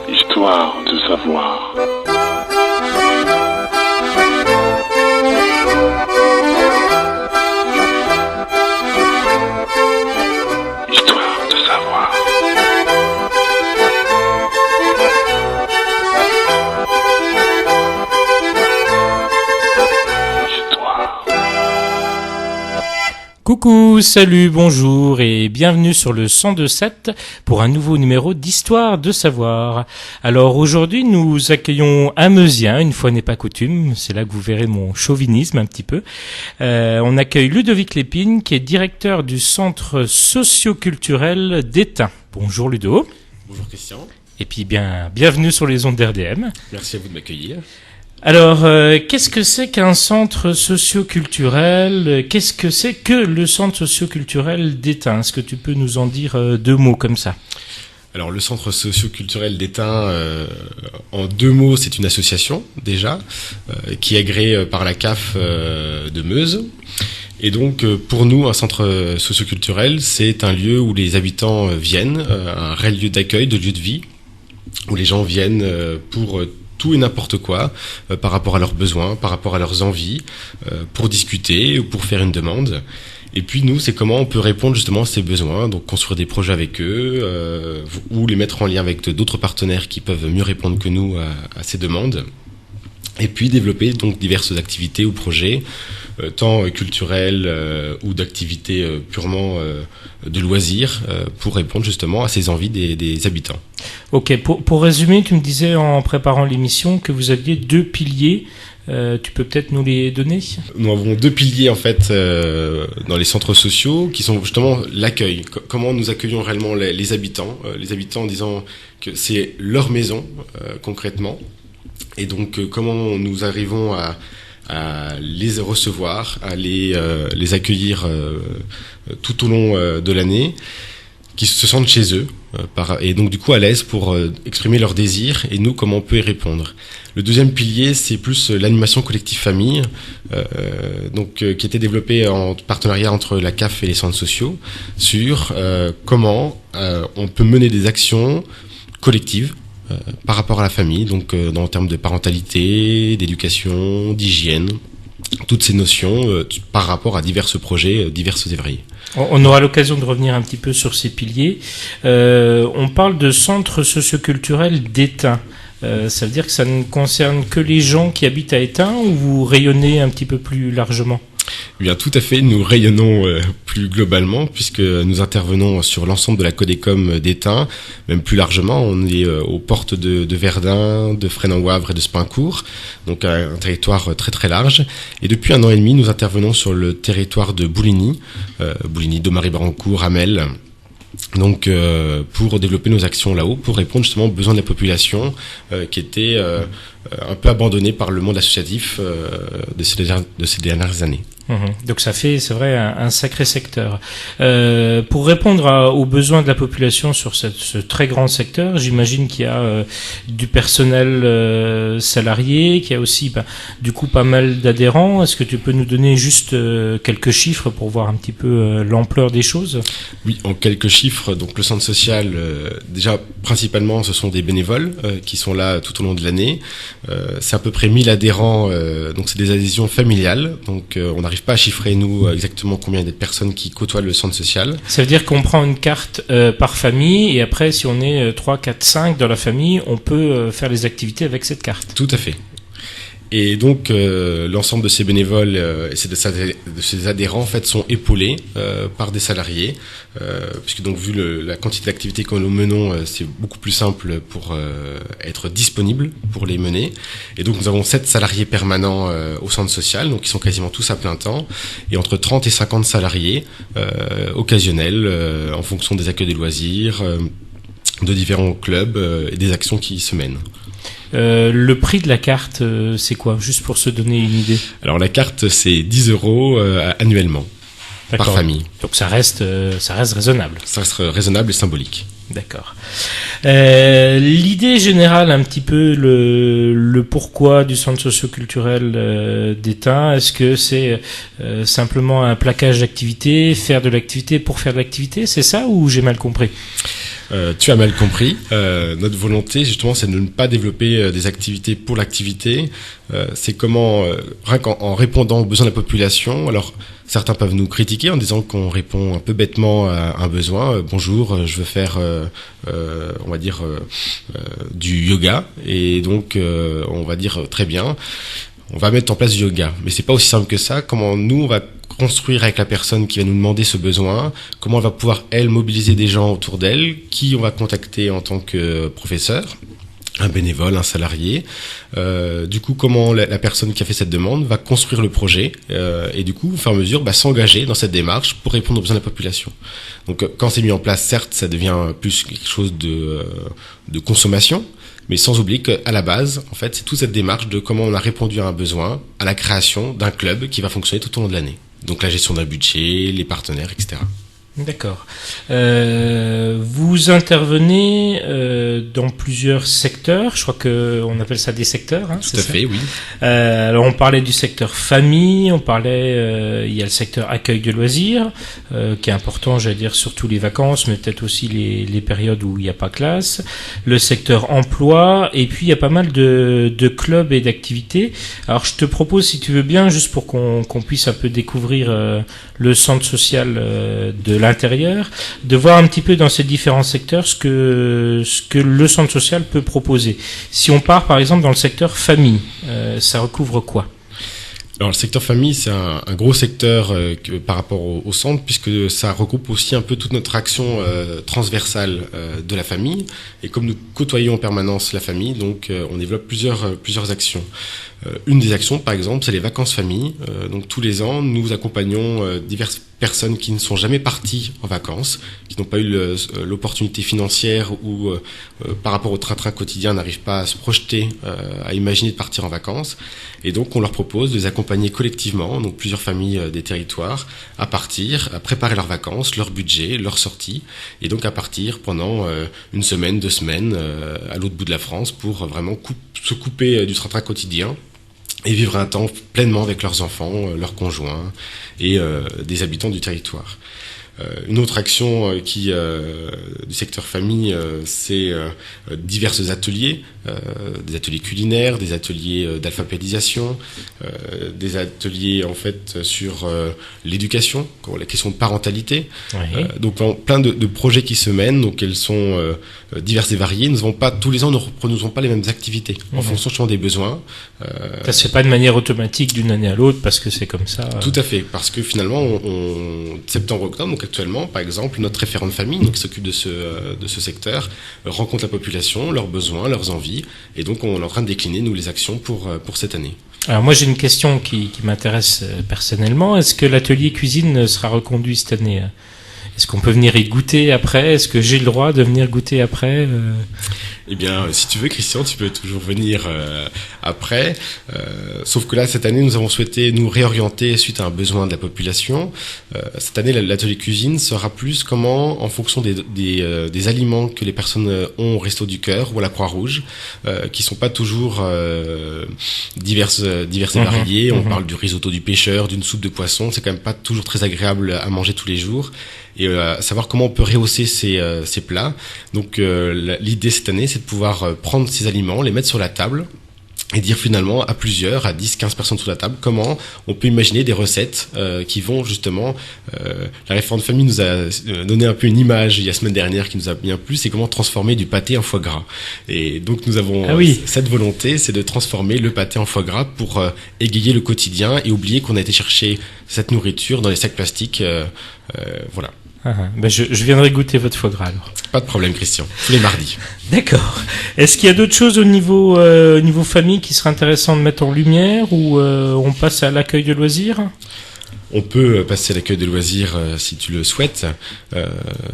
Histoire de savoir. Histoire de savoir. Coucou, salut, bonjour et bienvenue sur le 102.7 pour un nouveau numéro d'Histoire de savoir. Alors aujourd'hui nous accueillons un Meusien, une fois n'est pas coutume, c'est là que vous verrez mon chauvinisme un petit peu. On accueille Ludovic Lépine qui est directeur du centre socio-culturel d'Étain. Bonjour Ludo. Bonjour Christian. Et puis bienvenue sur les ondes d'RDM. Merci à vous de m'accueillir. Alors, qu'est-ce que c'est qu'un centre socio-culturel ? Qu'est-ce que c'est que le centre socio-culturel d'Étain ? Est-ce que tu peux nous en dire deux mots comme ça ? Alors, le centre socio-culturel d'Étain, en deux mots, c'est une association, déjà, qui est agréée par la CAF de Meuse. Et donc, pour nous, un centre socio-culturel, c'est un lieu où les habitants viennent, un réel lieu d'accueil, de lieu de vie, où les gens viennent pour tout et n'importe quoi par rapport à leurs besoins, par rapport à leurs envies, pour discuter ou pour faire une demande. Et puis nous, c'est comment on peut répondre justement à ces besoins, donc construire des projets avec eux ou les mettre en lien avec d'autres partenaires qui peuvent mieux répondre que nous à ces demandes. Et puis développer donc diverses activités ou projets, tant culturels ou d'activités purement de loisirs, pour répondre justement à ces envies des habitants. Ok, pour résumer, tu me disais en préparant l'émission que vous aviez deux piliers. Tu peux peut-être nous les donner ? Nous avons deux piliers en fait dans les centres sociaux qui sont justement l'accueil. Comment nous accueillons réellement les habitants en disant que c'est leur maison concrètement. Et donc comment nous arrivons à les recevoir, à les accueillir tout au long de l'année, qui se sentent chez eux, et donc du coup à l'aise pour exprimer leurs désirs, et nous comment on peut y répondre. Le deuxième pilier, c'est plus l'animation collective famille, qui était développée en partenariat entre la CAF et les centres sociaux, sur comment on peut mener des actions collectives par rapport à la famille, donc en termes de parentalité, d'éducation, d'hygiène, toutes ces notions par rapport à divers projets, diverses œuvriers. On aura l'occasion de revenir un petit peu sur ces piliers. On parle de centre socioculturel d'Étain. Ça veut dire que ça ne concerne que les gens qui habitent à Étain ou vous rayonnez un petit peu plus largement ? Eh bien, tout à fait, nous rayonnons plus globalement puisque nous intervenons sur l'ensemble de la Codécom d'Étain, même plus largement. On est aux portes de Verdun, de Fresnes-en-Wavre et de Spincourt, donc un territoire très très large. Et depuis 1 an et demi, nous intervenons sur le territoire de Bouligny, Domary-Barancourt, Hamel. Donc pour développer nos actions là-haut, pour répondre justement aux besoins de la population qui était un peu abandonnée par le monde associatif de ces dernières années. Donc ça fait, c'est vrai, un sacré secteur. Pour répondre aux besoins de la population sur ce très grand secteur, j'imagine qu'il y a du personnel salarié, qu'il y a aussi du coup pas mal d'adhérents. Est-ce que tu peux nous donner juste quelques chiffres pour voir un petit peu l'ampleur des choses ? Oui, en quelques chiffres. Donc le centre social, déjà principalement, ce sont des bénévoles qui sont là tout au long de l'année. C'est à peu près 1000 adhérents, donc c'est des adhésions familiales. Donc on n'arrive pas à chiffrer, nous, exactement combien il y a de personnes qui côtoient le centre social. Ça veut dire qu'on prend une carte par famille et après, si on est 3, 4, 5 dans la famille, on peut faire les activités avec cette carte. Tout à fait. Et donc l'ensemble de ces bénévoles et de ces adhérents en fait sont épaulés par des salariés, puisque donc vu la quantité d'activités que nous menons, c'est beaucoup plus simple pour être disponible pour les mener. Et donc nous avons 7 salariés permanents au centre social, donc ils sont quasiment tous à plein temps, et entre 30 et 50 salariés occasionnels en fonction des accueils des loisirs, de différents clubs et des actions qui se mènent. Le prix de la carte, c'est quoi ? Juste pour se donner une idée. Alors la carte, c'est 10 € annuellement. D'accord. Par famille. Donc ça reste raisonnable. Ça reste raisonnable et symbolique. D'accord. L'idée générale, un petit peu le pourquoi du centre socio-culturel d'Étain, est-ce que c'est simplement un plaquage d'activités, faire de l'activité pour faire de l'activité, c'est ça ou j'ai mal compris ? Tu as mal compris. Notre volonté, justement, c'est de ne pas développer des activités pour l'activité. C'est comment, rien qu'en répondant aux besoins de la population. Alors, certains peuvent nous critiquer en disant qu'on répond un peu bêtement à un besoin. Bonjour, je veux faire, on va dire, du yoga. Et donc, on va dire très bien. On va mettre en place du yoga. Mais c'est pas aussi simple que ça. Comment nous, on va construire avec la personne qui va nous demander ce besoin, comment elle va pouvoir, elle, mobiliser des gens autour d'elle, qui on va contacter en tant que professeur, un bénévole, un salarié. Du coup, comment la personne qui a fait cette demande va construire le projet et du coup, au fur et à mesure, s'engager dans cette démarche pour répondre aux besoins de la population. Donc, quand c'est mis en place, certes, ça devient plus quelque chose de consommation, mais sans oublier qu'à la base, en fait, c'est toute cette démarche de comment on a répondu à un besoin, à la création d'un club qui va fonctionner tout au long de l'année. Donc la gestion d'un budget, les partenaires, etc. D'accord. Vous intervenez dans plusieurs secteurs. Je crois que on appelle ça des secteurs. Hein, Tout à fait, oui. Alors on parlait du secteur famille, on parlait. Il y a le secteur accueil de loisirs, qui est important, j'allais dire, surtout les vacances, mais peut-être aussi les périodes où il n'y a pas classe. Le secteur emploi, et puis il y a pas mal de clubs et d'activités. Alors je te propose, si tu veux bien, juste pour qu'on puisse un peu découvrir le centre social de l'intérieur, de voir un petit peu dans ces différents secteurs ce que le centre social peut proposer. Si on part par exemple dans le secteur famille, ça recouvre quoi ? Alors le secteur famille, c'est un gros secteur par rapport au centre, puisque ça regroupe aussi un peu toute notre action transversale de la famille. Et comme nous côtoyons en permanence la famille, donc on développe plusieurs actions. Une des actions, par exemple, c'est les vacances famille. Donc tous les ans, nous accompagnons diverses personnes qui ne sont jamais parties en vacances, qui n'ont pas eu l'opportunité financière ou par rapport au train-train quotidien n'arrivent pas à se projeter, à imaginer de partir en vacances. Et donc on leur propose de les accompagner collectivement, donc plusieurs familles des territoires, à partir, à préparer leurs vacances, leur budget, leur sortie, et donc à partir pendant une semaine, 2 semaines à l'autre bout de la France pour vraiment se couper du train-train quotidien et vivre un temps pleinement avec leurs enfants, leurs conjoints et des habitants du territoire. Une autre action du secteur famille, c'est divers ateliers, des ateliers culinaires, des ateliers d'alphabétisation, des ateliers en fait sur l'éducation, la question de parentalité. Oui. Donc plein de projets qui se mènent, donc elles sont diverses et variées. Nous avons pas tous les ans, nous reproduisons pas les mêmes activités en fonction justement des besoins. Ça se fait pas de manière automatique d'une année à l'autre parce que c'est comme ça. Tout à fait, parce que finalement, septembre-octobre, donc actuellement, par exemple, notre référent de famille, donc qui s'occupe de ce secteur, rencontre la population, leurs besoins, leurs envies, et donc on est en train de décliner nous les actions pour cette année. Alors moi j'ai une question qui m'intéresse personnellement. Est-ce que l'atelier cuisine sera reconduit cette année ? Est-ce qu'on peut venir y goûter après ? Est-ce que j'ai le droit de venir goûter après ? Eh bien, si tu veux, Christian, tu peux toujours venir après. Sauf que là, cette année, nous avons souhaité nous réorienter suite à un besoin de la population. Cette année, l'atelier cuisine sera plus comment, en fonction des aliments que les personnes ont au Resto du Cœur ou à la Croix-Rouge, qui sont pas toujours diverses et variées. On parle du risotto du pêcheur, d'une soupe de poisson. C'est quand même pas toujours très agréable à manger tous les jours. Et savoir comment on peut rehausser ces plats. Donc l'idée cette année, c'est de pouvoir prendre ces aliments, les mettre sur la table et dire finalement à plusieurs, à 10, 15 personnes sur la table, comment on peut imaginer des recettes qui vont justement... la référente famille nous a donné un peu une image il y a la semaine dernière qui nous a bien plu, c'est comment transformer du pâté en foie gras. Et donc nous avons cette volonté, c'est de transformer le pâté en foie gras pour égayer le quotidien et oublier qu'on a été chercher cette nourriture dans les sacs plastiques. Voilà. Je viendrai goûter votre foie gras alors. Pas de problème, Christian. Tous les mardis. D'accord. Est-ce qu'il y a d'autres choses au niveau famille qui serait intéressant de mettre en lumière ou on passe à l'accueil de loisirs ? On peut passer à l'accueil de loisirs si tu le souhaites.